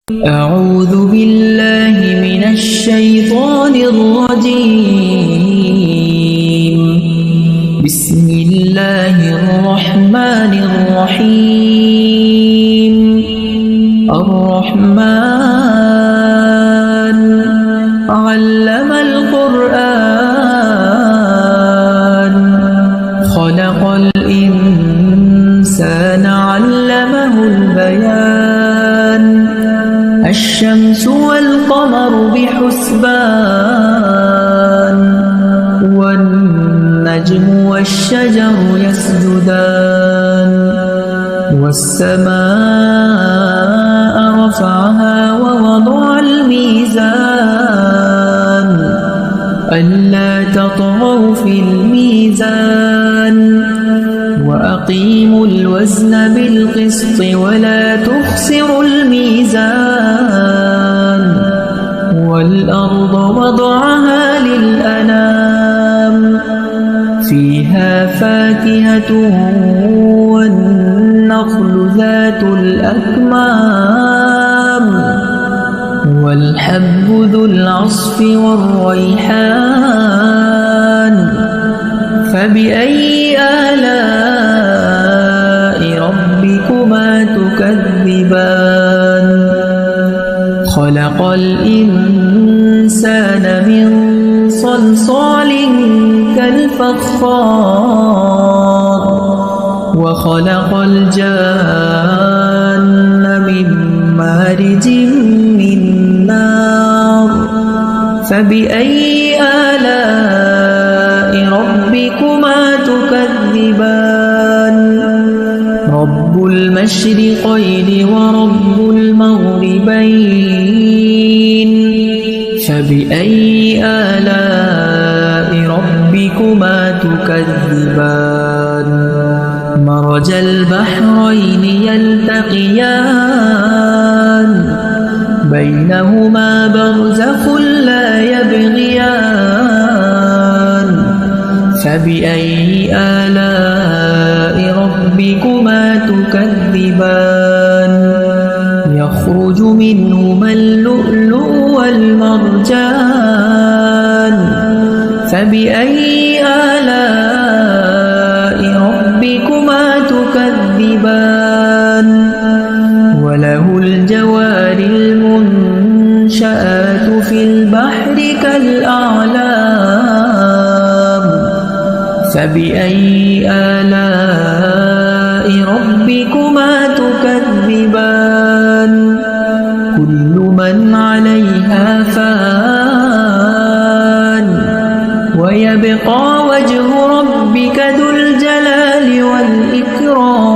أعوذ بالله من الشيطان الرجيم. بسم الله الرحمن الرحيم. الرحمن علم القرآن خلق الإنسان علمه البيان. الشمس والقمر بحسبان والنجم والشجر يسجدان. والسماء رفعها ووضع الميزان ألا تطغوا في الميزان وأقيموا الوزن بالقسط ولا تخسروا الميزان. والأرض وضعها للأنام فيها فاكهة والنخل ذات الأكمام والحب ذو العصف والريحان. فبأي آلاء ربكما تكذبان. خلق الإنسان من صلصال كالفخار وخلق الجان من مارج من نار. فبأي آلاء ربكما تكذبان. رب المشرقين ورب المغربين. فبأي آلاء ربكما تكذبان. مرج البحرين يلتقيان بينهما برزخ لا يبغيان. فبأي آلاء ربكما تكذبان. يخرج منهما اللؤلؤ والمرجان. فبأي آلاء ربكما تكذبان. وله الجوار المنشآت في البحر كالأعلام. فبأي آلاء ربكما تكذبان. كل من عليها فان ويبقى وجه ربك ذو الجلال والإكرام.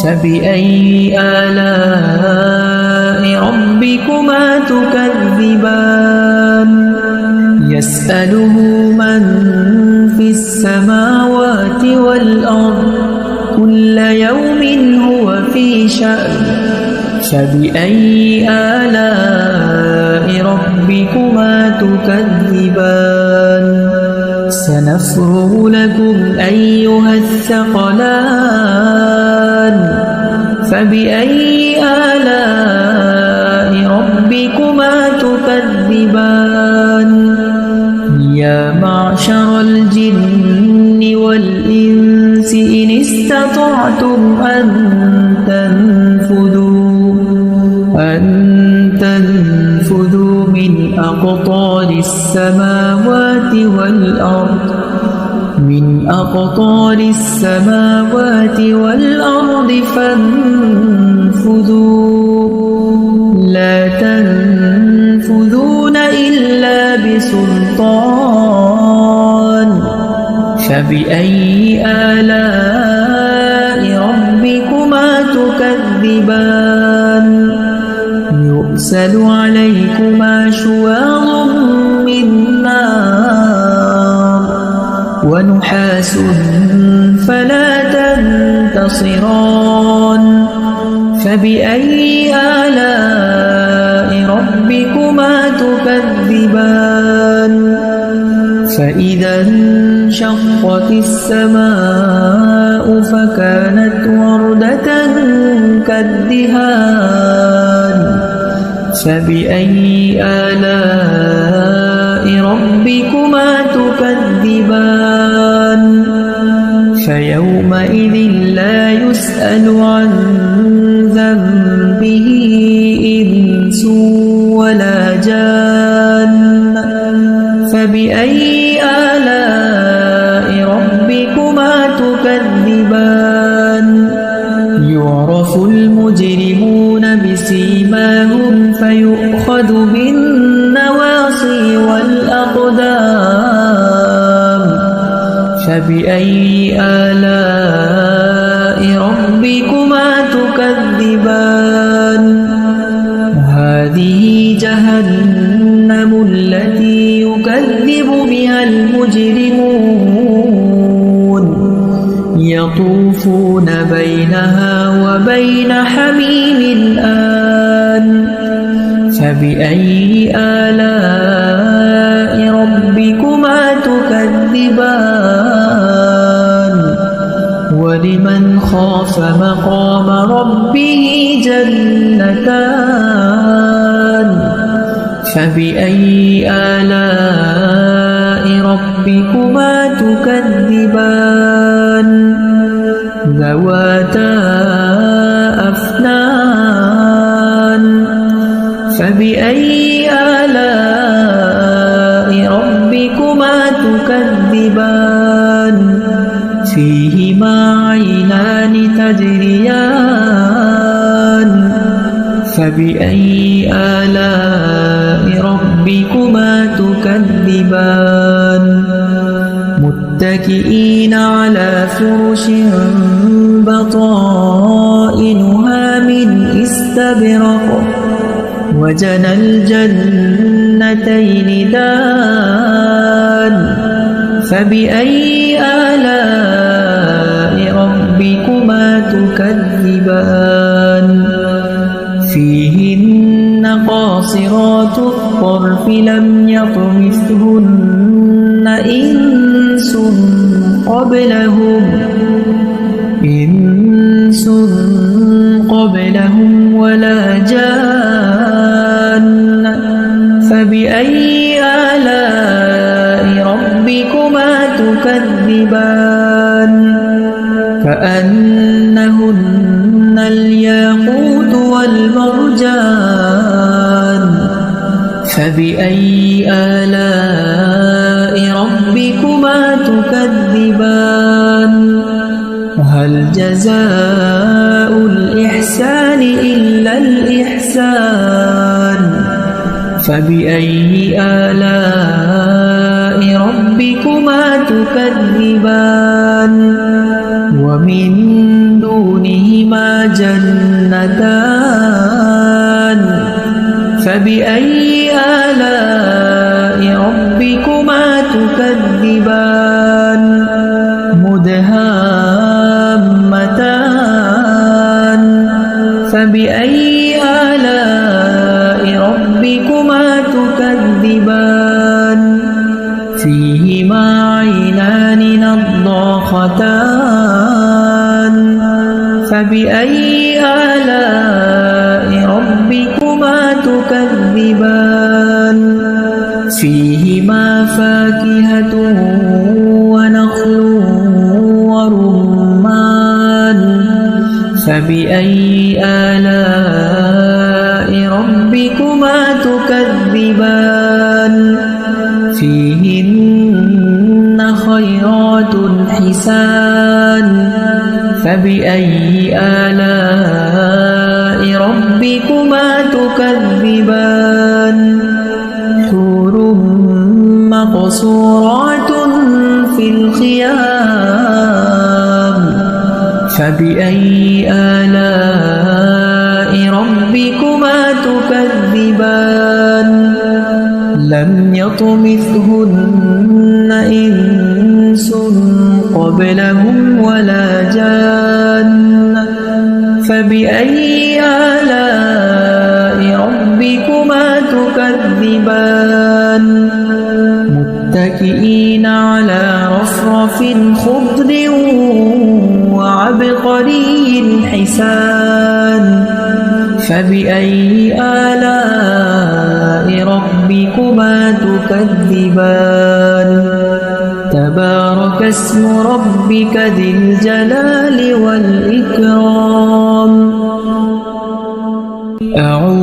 فبأي آلاء ربكما تكذبان. يسأله من في السماوات والأرض كل يوم هو في شأن. فبأي آلاء ربكما تكذبان. سنفرغ لكم أيها الثقلان. فبأي آلاء ربكما تكذبان. يا معشر الجن والإنس إن استطعتم أن تنفذوا من أقطار السماوات والأرض فانفذوا لا تنفذون إلا بسلطان. فبأي آلاء ربكما تكذبان. يرسل عليكما شواظ من نار ونحاس فلا تنتصران. فبأي آلاء ربكما تكذبان. فإذا انشقت السماء فكانت وردة كالدهان فبأي آلاء ربكما تكذبان فيومئذ لا يسأل عن ذنبه إنس ولا جان فبأي آلاء ربكما تكذبان يعرف المجرمون بسيماهم فيؤخذ بالنواصي والأقدام فبأي آلاء ربكما تكذبان هذه جهنم التي يكذب بها المجرمون يطوفون بينها وبين حميم آن فبأي آلاء ربكما تكذبان ولمن خاف مقام ربه جنتان فبأي آلاء ربكما تكذبان ذواتا أفنان فبأي آلاء ربكما تكذبان فيهما عينان تجريان فبأي آلاء ربكما تكذبان متكئين على فرش بطائنها من استبرق وجنى الجنتين دان فبأي آلاء ربكما تكذبان فيهن قاصرات الطرف لم يطمثهن إنس قبلهم ولا جان فبأي آلاء ربكما تكذبان كأنهن الياقوت والمرجان فبأي آلاء ربكما تكذبان هل جزاء الإحسان إلا الإحسان فبأي آلاء ربكما تكذبان ومن دونهما جنتان فبأي آلاء ربكما تكذبان مدهامتان فبأي آلاء ربكما تكذبان فيهما عينان نضاختان فبأي آلاء ربكما تكذبان فيهما فاكهة ونخل ورمان فبأي آلاء ربكما تكذبان فيهن خيرات حسان فبأي آلاء ربكما تكذبان حور مقصورات في الخيام فبأي آلاء ربكما تكذبان لم يطمثهن إنس قبلهم ولا جان فبأي آلاء ربكما تكذبان متكئين على رفرف خضر وعنب وعبقري حسان فبأي آلاء ربكما تكذبان تبارك اسم ربك ذي الجلال والإكرام. أعوذ